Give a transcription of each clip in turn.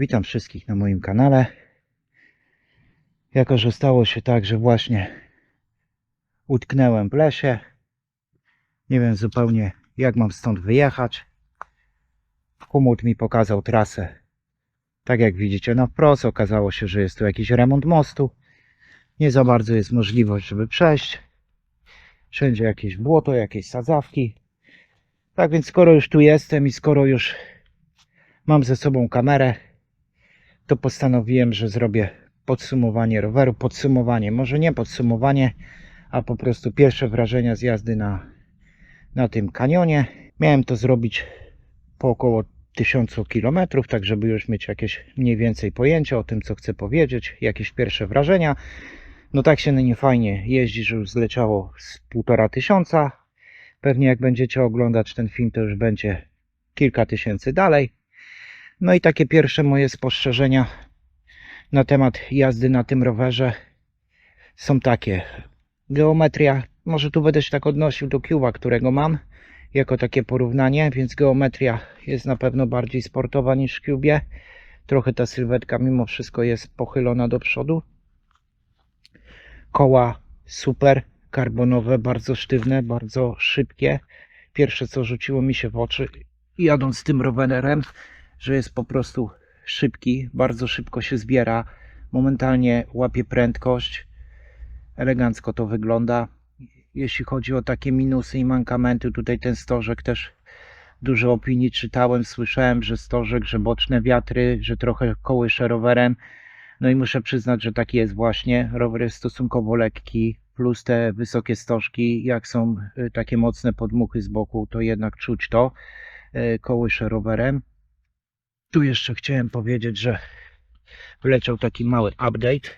Witam wszystkich na moim kanale. Jako że stało się tak, że właśnie utknąłem w lesie, nie wiem zupełnie jak mam stąd wyjechać. Komoot mi pokazał trasę. Tak jak widzicie na wprost, okazało się, że jest tu jakiś remont mostu. Nie za bardzo jest możliwość, żeby przejść. Wszędzie jakieś błoto, jakieś sadzawki. Tak więc skoro już tu jestem i skoro już mam ze sobą kamerę, to postanowiłem, że zrobię podsumowanie roweru. Podsumowanie, może nie podsumowanie, a po prostu pierwsze wrażenia z jazdy na tym kanionie. Miałem to zrobić po około 1000 km, tak żeby już mieć jakieś mniej więcej pojęcie o tym, co chcę powiedzieć, jakieś pierwsze wrażenia. No tak się nie fajnie jeździ, że już zleciało z 1500. Pewnie jak będziecie oglądać ten film, to już będzie kilka tysięcy dalej. No i takie pierwsze moje spostrzeżenia na temat jazdy na tym rowerze są takie. Geometria, może tu będę się tak odnosił do Cube'a, którego mam, jako takie porównanie, więc geometria jest na pewno bardziej sportowa niż w Cube'ie. Trochę ta sylwetka mimo wszystko jest pochylona do przodu. Koła super, karbonowe, bardzo sztywne, bardzo szybkie. Pierwsze co rzuciło mi się w oczy jadąc tym rowerem, że jest po prostu szybki, bardzo szybko się zbiera, momentalnie łapie prędkość, elegancko to wygląda. Jeśli chodzi o takie minusy i mankamenty, tutaj ten stożek też dużo opinii czytałem, słyszałem, że stożek, że boczne wiatry, że trochę kołysze rowerem. No i muszę przyznać, że taki jest właśnie. Rower jest stosunkowo lekki, plus te wysokie stożki, jak są takie mocne podmuchy z boku, to jednak czuć to, kołysze rowerem. Tu jeszcze chciałem powiedzieć, że wleciał taki mały update.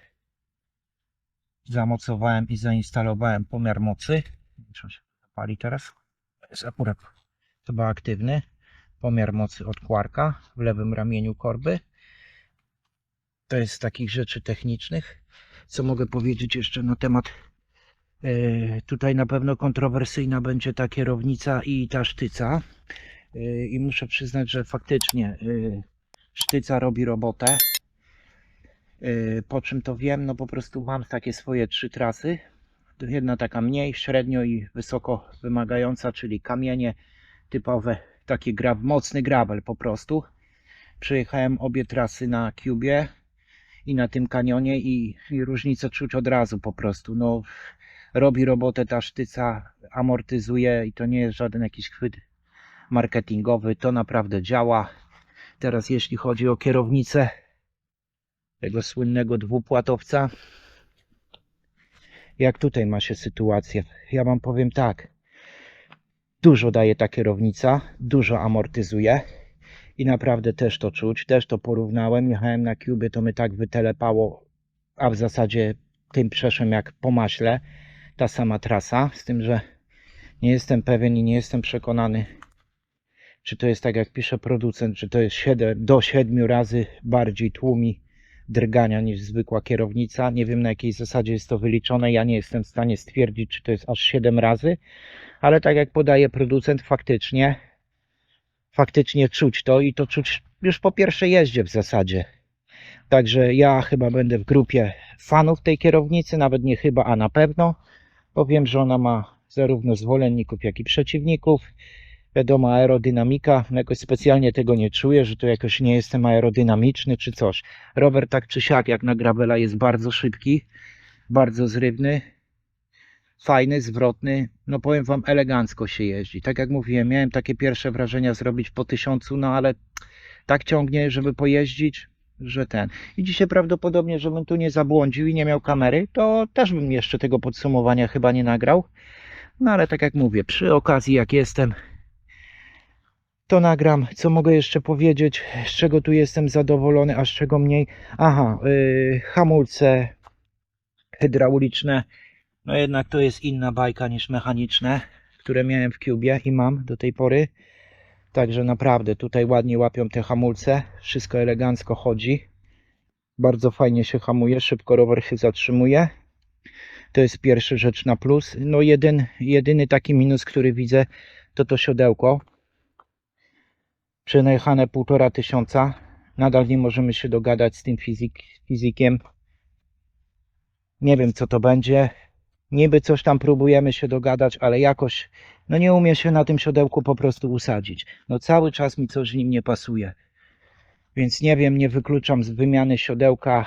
Zamocowałem i zainstalowałem pomiar mocy. Czy on się zapali teraz? Jest akurat chyba aktywny. Pomiar mocy od Quarka w lewym ramieniu korby. To jest z takich rzeczy technicznych. Co mogę powiedzieć jeszcze na temat tutaj na pewno kontrowersyjna będzie ta kierownica i ta sztyca. I muszę przyznać, że faktycznie sztyca robi robotę. Po czym to wiem? No po prostu mam takie swoje 3 trasy. Jedna taka mniej, średnio i wysoko wymagająca, czyli kamienie typowe, taki mocny gravel po prostu. Przejechałem obie trasy na Cube'ie i na tym kanionie i różnicę czuć od razu po prostu. No, robi robotę ta sztyca, amortyzuje i to nie jest żaden jakiś chwyt marketingowy, to naprawdę działa. Teraz jeśli chodzi o kierownicę tego słynnego dwupłatowca, jak tutaj ma się sytuację? Ja wam powiem tak, dużo daje ta kierownica, dużo amortyzuje i naprawdę też to czuć, też to porównałem. Jechałem na Cubie, to mnie tak wytelepało, a w zasadzie tym przeszłem jak po maśle, ta sama trasa, z tym, że nie jestem pewien i nie jestem przekonany, czy to jest tak jak pisze producent, czy to jest do 7 razy bardziej tłumi drgania niż zwykła kierownica. Nie wiem na jakiej zasadzie jest to wyliczone, ja nie jestem w stanie stwierdzić, czy to jest aż 7 razy, ale tak jak podaje producent, faktycznie czuć to i to czuć już po pierwszej jeździe w zasadzie. Także ja chyba będę w grupie fanów tej kierownicy, nawet nie chyba, a na pewno. Powiem, że ona ma zarówno zwolenników, jak i przeciwników. Wiadomo, aerodynamika, jakoś specjalnie tego nie czuję, że to jakoś nie jestem aerodynamiczny czy coś. Rower tak czy siak, jak na gravela, jest bardzo szybki, bardzo zrywny, fajny, zwrotny. No powiem wam, elegancko się jeździ. Tak jak mówiłem, miałem takie pierwsze wrażenia zrobić po 1000, no ale tak ciągnie, żeby pojeździć, że ten. I dzisiaj prawdopodobnie, żebym tu nie zabłądził i nie miał kamery, to też bym jeszcze tego podsumowania chyba nie nagrał. No ale tak jak mówię, przy okazji jak jestem, to nagram. Co mogę jeszcze powiedzieć, z czego tu jestem zadowolony, a z czego mniej? Aha, hamulce hydrauliczne. No jednak to jest inna bajka niż mechaniczne, które miałem w Cube'ie i mam do tej pory. Także naprawdę tutaj ładnie łapią te hamulce. Wszystko elegancko chodzi. Bardzo fajnie się hamuje, szybko rower się zatrzymuje. To jest pierwsza rzecz na plus. No jedyny taki minus, który widzę, to siodełko. Przenajechane 1500. Nadal nie możemy się dogadać z tym fizykiem. Nie wiem, co to będzie. Niby coś tam próbujemy się dogadać, ale jakoś no nie umiem się na tym siodełku po prostu usadzić. No cały czas mi coś w nim nie pasuje. Więc nie wiem, nie wykluczam z wymiany siodełka.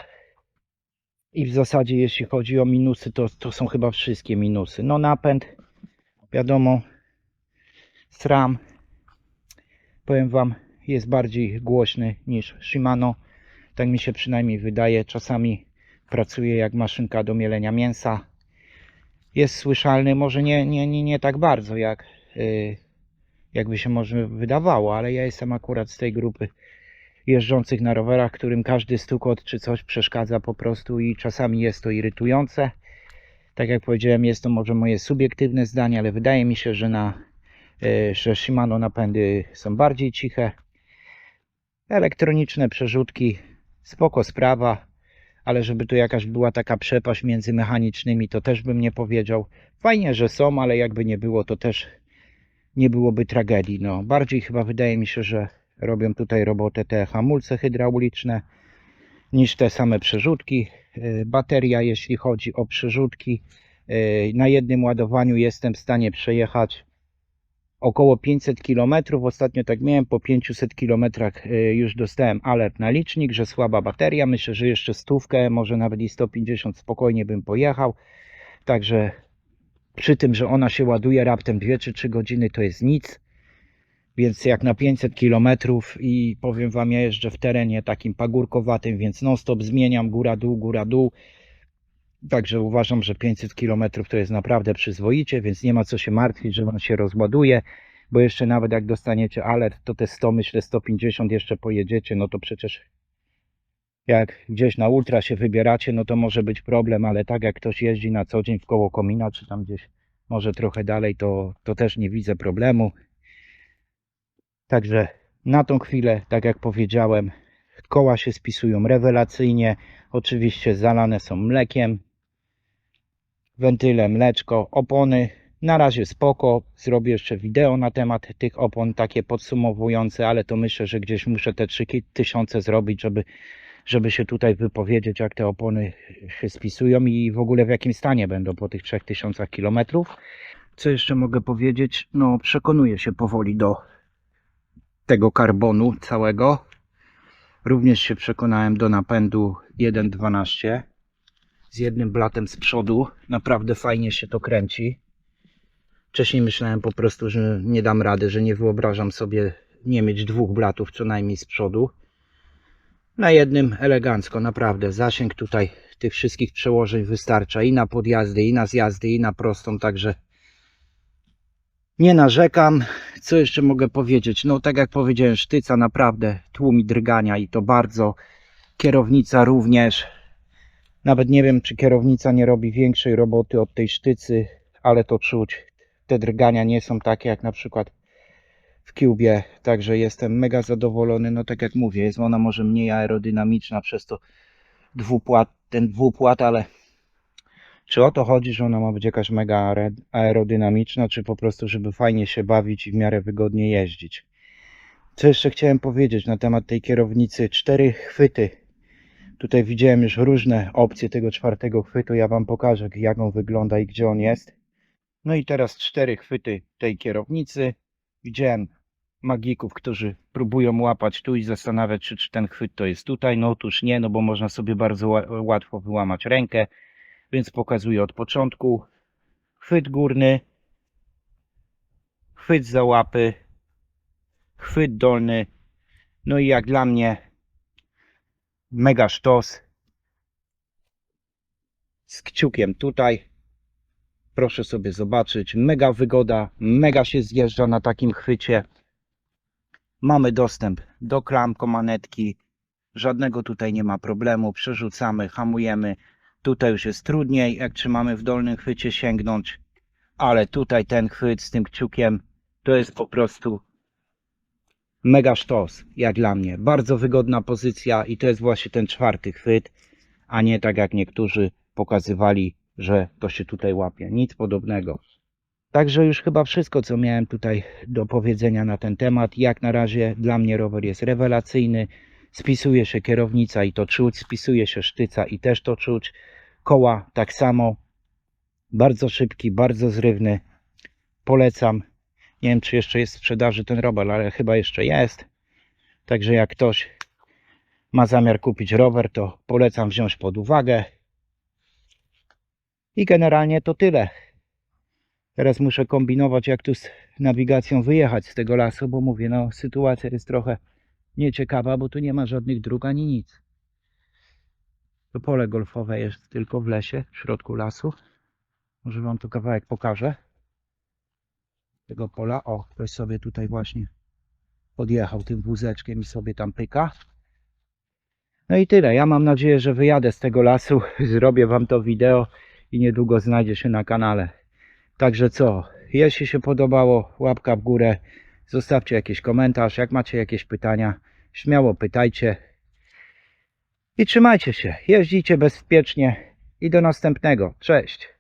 I w zasadzie jeśli chodzi o minusy, to są chyba wszystkie minusy. No napęd, wiadomo, SRAM, powiem Wam, jest bardziej głośny niż Shimano. Tak mi się przynajmniej wydaje. Czasami pracuje jak maszynka do mielenia mięsa. Jest słyszalny, może nie tak bardzo jakby się może wydawało, ale ja jestem akurat z tej grupy jeżdżących na rowerach, którym każdy stukot czy coś przeszkadza po prostu i czasami jest to irytujące. Tak jak powiedziałem, jest to może moje subiektywne zdanie, ale wydaje mi się, że Shimano napędy są bardziej ciche. Elektroniczne przerzutki, spoko sprawa, ale żeby to jakaś była taka przepaść między mechanicznymi, to też bym nie powiedział. Fajnie, że są, ale jakby nie było, to też nie byłoby tragedii. No, bardziej chyba wydaje mi się, że robią tutaj robotę te hamulce hydrauliczne niż te same przerzutki. Bateria, jeśli chodzi o przerzutki, na jednym ładowaniu jestem w stanie przejechać około 500 km. Ostatnio tak miałem, po 500 km już dostałem alert na licznik, że słaba bateria. Myślę, że jeszcze 100, może nawet i 150 spokojnie bym pojechał. Także przy tym, że ona się ładuje raptem 2 czy 3 godziny, to jest nic. Więc jak na 500 km i powiem Wam, ja jeżdżę w terenie takim pagórkowatym, więc non stop zmieniam góra dół. Także uważam, że 500 km to jest naprawdę przyzwoicie, więc nie ma co się martwić, że on się rozładuje, bo jeszcze nawet jak dostaniecie alert, to te 100, myślę 150 jeszcze pojedziecie, no to przecież jak gdzieś na ultra się wybieracie, no to może być problem, ale tak jak ktoś jeździ na co dzień w koło komina, czy tam gdzieś może trochę dalej, to też nie widzę problemu. Także na tą chwilę, tak jak powiedziałem, koła się spisują rewelacyjnie, oczywiście zalane są mlekiem, wentyle, mleczko, opony na razie spoko. Zrobię jeszcze wideo na temat tych opon, takie podsumowujące, ale to myślę, że gdzieś muszę te 3000 zrobić, żeby się tutaj wypowiedzieć, jak te opony się spisują i w ogóle w jakim stanie będą po tych 3000 km. Co jeszcze mogę powiedzieć? No, przekonuję się powoli do tego karbonu całego. Również się przekonałem do napędu 1.12 z jednym blatem z przodu. Naprawdę fajnie się to kręci. Wcześniej myślałem po prostu, że nie dam rady, że nie wyobrażam sobie nie mieć 2 blatów co najmniej z przodu. Na jednym elegancko, naprawdę. Zasięg tutaj tych wszystkich przełożeń wystarcza i na podjazdy, i na zjazdy, i na prostą, także nie narzekam. Co jeszcze mogę powiedzieć? No tak jak powiedziałem, sztyca naprawdę tłumi drgania i to bardzo. Kierownica również. Nawet nie wiem, czy kierownica nie robi większej roboty od tej sztycy, ale to czuć. Te drgania nie są takie jak na przykład w Cubie, także jestem mega zadowolony. No tak jak mówię, jest ona może mniej aerodynamiczna przez to ten dwupłat, ale czy o to chodzi, że ona ma być jakaś mega aerodynamiczna, czy po prostu, żeby fajnie się bawić i w miarę wygodnie jeździć. Co jeszcze chciałem powiedzieć na temat tej kierownicy? 4 chwyty. Tutaj widziałem już różne opcje tego 4. chwytu. Ja Wam pokażę, jak on wygląda i gdzie on jest. No i teraz 4 chwyty tej kierownicy. Widziałem magików, którzy próbują łapać tu i zastanawiać się, czy ten chwyt to jest tutaj. No otóż nie, no bo można sobie bardzo łatwo wyłamać rękę. Więc pokazuję od początku. Chwyt górny, chwyt za łapy, chwyt dolny. No i jak dla mnie mega sztos z kciukiem tutaj. Proszę sobie zobaczyć, mega wygoda, mega się zjeżdża na takim chwycie. Mamy dostęp do klamki, manetki, żadnego tutaj nie ma problemu. Przerzucamy, hamujemy. Tutaj już jest trudniej, jak trzymamy w dolnym chwycie, sięgnąć. Ale tutaj ten chwyt z tym kciukiem to jest po prostu mega sztos, jak dla mnie. Bardzo wygodna pozycja i to jest właśnie ten 4. chwyt, a nie tak jak niektórzy pokazywali, że to się tutaj łapie. Nic podobnego. Także już chyba wszystko, co miałem tutaj do powiedzenia na ten temat. Jak na razie dla mnie rower jest rewelacyjny. Spisuje się kierownica i to czuć, spisuje się sztyca i też to czuć. Koła tak samo. Bardzo szybki, bardzo zrywny. Polecam. Nie wiem, czy jeszcze jest w sprzedaży ten rower, ale chyba jeszcze jest. Także jak ktoś ma zamiar kupić rower, to polecam wziąć pod uwagę. I generalnie to tyle. Teraz muszę kombinować, jak tu z nawigacją wyjechać z tego lasu, bo mówię, no sytuacja jest trochę nieciekawa, bo tu nie ma żadnych dróg ani nic. To pole golfowe jest tylko w lesie, w środku lasu. Może wam tu kawałek pokażę tego pola. O, ktoś sobie tutaj właśnie podjechał tym wózeczkiem i sobie tam pyka. No i tyle. Ja mam nadzieję, że wyjadę z tego lasu, zrobię wam to wideo i niedługo znajdzie się na kanale. Także co, jeśli się podobało, łapka w górę, zostawcie jakiś komentarz, jak macie jakieś pytania, śmiało pytajcie i trzymajcie się, jeździcie bezpiecznie i do następnego, cześć!